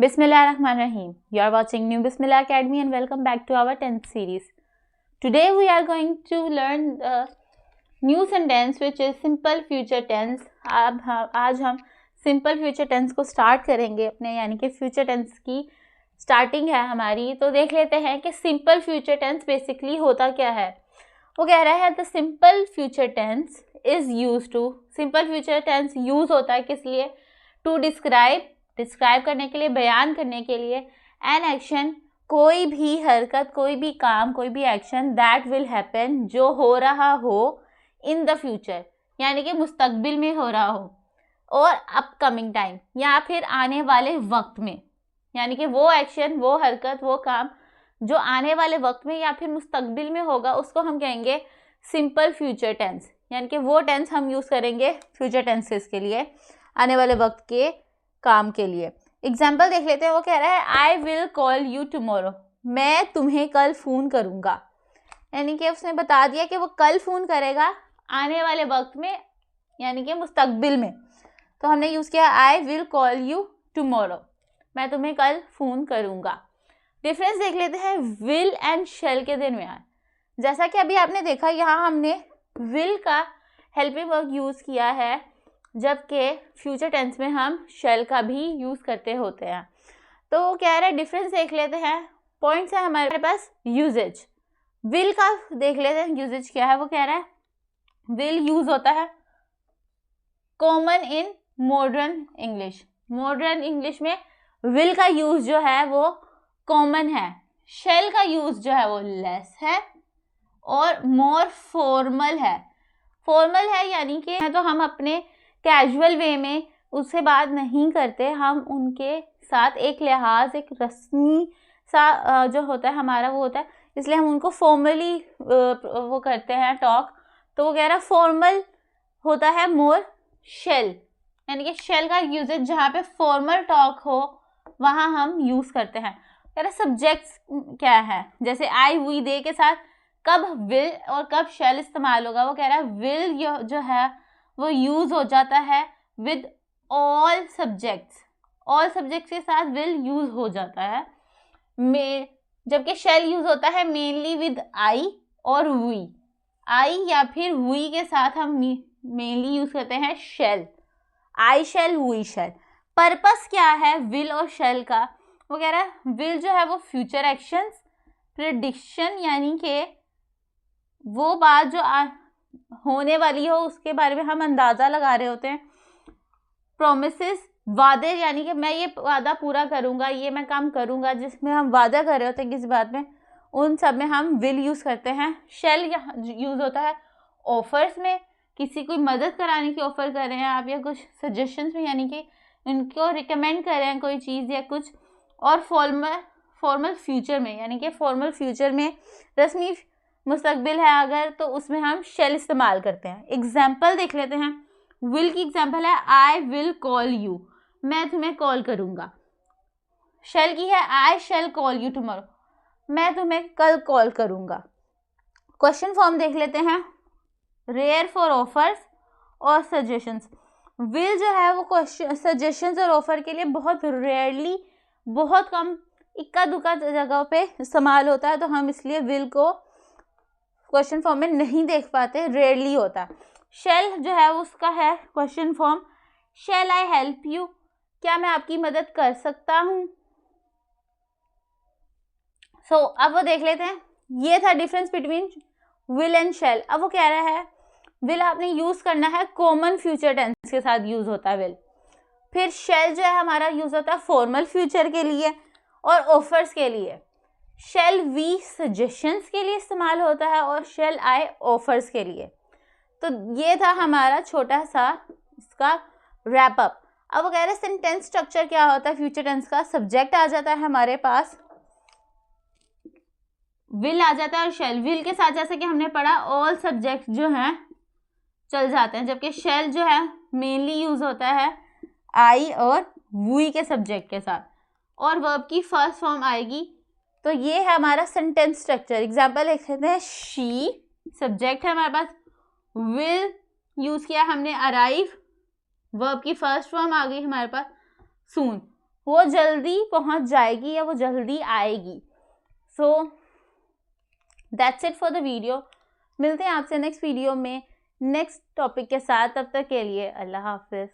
Bismillahirrahmanirrahim. You are watching New Bismillah Academy and welcome back to our 10th series. Today we are going to learn the new sentence which is simple future tense. आज हम simple future tense को start करेंगे अपने, यानी कि future tense की starting है हमारी. तो देख लेते हैं कि simple future tense basically होता क्या है. वो कह रहा है the simple future tense is used to, simple future tense use होता है किस लिए, to डिस्क्राइब करने के लिए, बयान करने के लिए, एन एक्शन कोई भी हरकत, कोई भी काम, कोई भी एक्शन दैट विल हैपन जो हो रहा हो इन द फ्यूचर, यानी कि मुस्तकबिल में हो रहा हो, और अपकमिंग टाइम या फिर आने वाले वक्त में, यानी कि वो एक्शन, वो हरकत, वो काम जो आने वाले वक्त में या फिर मुस्तकबिल में होगा उसको हम कहेंगे सिंपल फ्यूचर टेंस, यानी कि वो टेंस हम यूज़ करेंगे फ्यूचर टेंसेस के लिए, आने वाले वक्त के काम के लिए. एग्जाम्पल देख लेते हैं. वो कह रहा है I will call you tomorrow, मैं तुम्हें कल फ़ोन करूँगा, यानी कि उसने बता दिया कि वो कल फ़ोन करेगा आने वाले वक्त में, यानी कि मुस्तकबिल में. तो हमने यूज़ किया I will call you tomorrow, मैं तुम्हें कल फ़ोन करूँगा. डिफरेंस देख लेते हैं विल एंड शेल के दरमियान. जैसा कि अभी आपने देखा, यहाँ हमने विल का हेल्पिंग वर्क यूज़ किया है, जबकि फ्यूचर टेंस में हम शेल का भी यूज़ करते होते हैं. तो वो कह रहा है डिफरेंस देख लेते हैं. पॉइंट्स है हमारे पास. यूजेज, विल का देख लेते हैं यूजेज क्या है. वो कह रहा है विल यूज़ होता है common in modern English. Modern English में विल का यूज़ जो है वो कॉमन है. शेल का यूज़ जो है वो लेस है और मोर फॉर्मल है. फॉर्मल है यानी कि तो हम अपने कैजुअल वे में उससे बात नहीं करते, हम उनके साथ एक लिहाज, एक रस्मी सा जो होता है हमारा वो होता है, इसलिए हम उनको फॉर्मली वो करते हैं टॉक. तो वो कह रहा है फॉर्मल होता है मोर शेल, यानी कि शेल का यूजेज जहाँ पे फॉर्मल टॉक हो वहाँ हम यूज़ करते हैं. कह रहा सब्जेक्ट्स क्या है, जैसे आई, वी, दे के साथ कब विल और कब शेल इस्तेमाल होगा. वो कह रहा है विल जो है वो यूज़ हो जाता है with all subjects. All subjects के साथ विल यूज़ हो जाता है, जबकि शेल यूज़ होता है मेनली विद आई और वी. आई या फिर वी के साथ हम मेनली यूज़ करते हैं shall. I shall, we shall. Purpose क्या है विल और शेल का. वो कह रहा है विल जो है वो फ्यूचर एक्शंस, प्रेडिक्शन यानी कि वो बात जो होने वाली हो उसके बारे में हम अंदाज़ा लगा रहे होते हैं. प्रोमिसेस, वादे, यानी कि मैं ये वादा पूरा करूँगा, ये मैं काम करूँगा, जिसमें हम वादा कर रहे होते हैं किसी बात में, उन सब में हम विल यूज़ करते हैं. शेल यूज़ होता है ऑफर्स में, किसी कोई मदद कराने की ऑफ़र कर रहे हैं आप, या कुछ सजेशंस में, यानी कि उनको रिकमेंड कर रहे हैं कोई चीज़ या कुछ. और फॉर्मल फ्यूचर में, यानी कि फॉर्मल फ्यूचर में रस्मी मुस्तकबिल है अगर, तो उसमें हम शेल इस्तेमाल करते हैं. एग्जाम्पल देख लेते हैं. विल की एग्जाम्पल है आई विल कॉल यू, मैं तुम्हें कॉल करूँगा. शेल की है I shall call you tomorrow, मैं तुम्हें कल कॉल करूँगा. क्वेश्चन फॉर्म देख लेते हैं. रेयर फॉर ऑफर्स और सजेशंस. विल जो है वो क्वेश्चन, सजेशंस और ऑफर के लिए बहुत रेयरली, बहुत कम, इक्का दुक्का जगह पे इस्तेमाल होता है, तो हम इसलिए विल को क्वेश्चन फॉर्म में नहीं देख पाते, रेयरली होता है. शेल जो है उसका है question form shall I help you, क्या मैं आपकी मदद कर सकता हूँ. सो अब वो देख लेते हैं. ये था difference between will and shall. अब वो कह रहा है विल आपने यूज़ करना है कॉमन फ्यूचर टेंस के साथ यूज़ होता है विल. फिर शेल जो है हमारा यूज़ होता है फॉर्मल फ्यूचर के लिए और ऑफर्स के लिए. शेल वी सजेशंस के लिए इस्तेमाल होता है और शेल आई ऑफर्स के लिए. तो ये था हमारा छोटा सा इसका रैप अप. अब वो कह रहे हैं सेंटेंस स्ट्रक्चर क्या होता है फ्यूचर टेंस का. सब्जेक्ट आ जाता है हमारे पास, विल आ जाता है और शेल. विल के साथ जैसे कि हमने पढ़ा ऑल सब्जेक्ट जो हैं चल जाते हैं, जबकि शेल जो है मेनली यूज़ होता है आई और वी के सब्जेक्ट के साथ, और वर्ब की फर्स्ट फॉर्म आएगी. तो ये है हमारा सेंटेंस स्ट्रक्चर. एग्जाम्पल लिख लेते हैं. शी सब्जेक्ट है हमारे पास, विल यूज़ किया हमने अराइव, वर्ब की फर्स्ट फॉर्म आ गई हमारे पास सून. वो जल्दी पहुंच जाएगी या वो जल्दी आएगी। So that's it for the video. मिलते हैं आपसे नेक्स्ट वीडियो में नेक्स्ट टॉपिक के साथ। तब तक के लिए अल्लाह हाफिज़।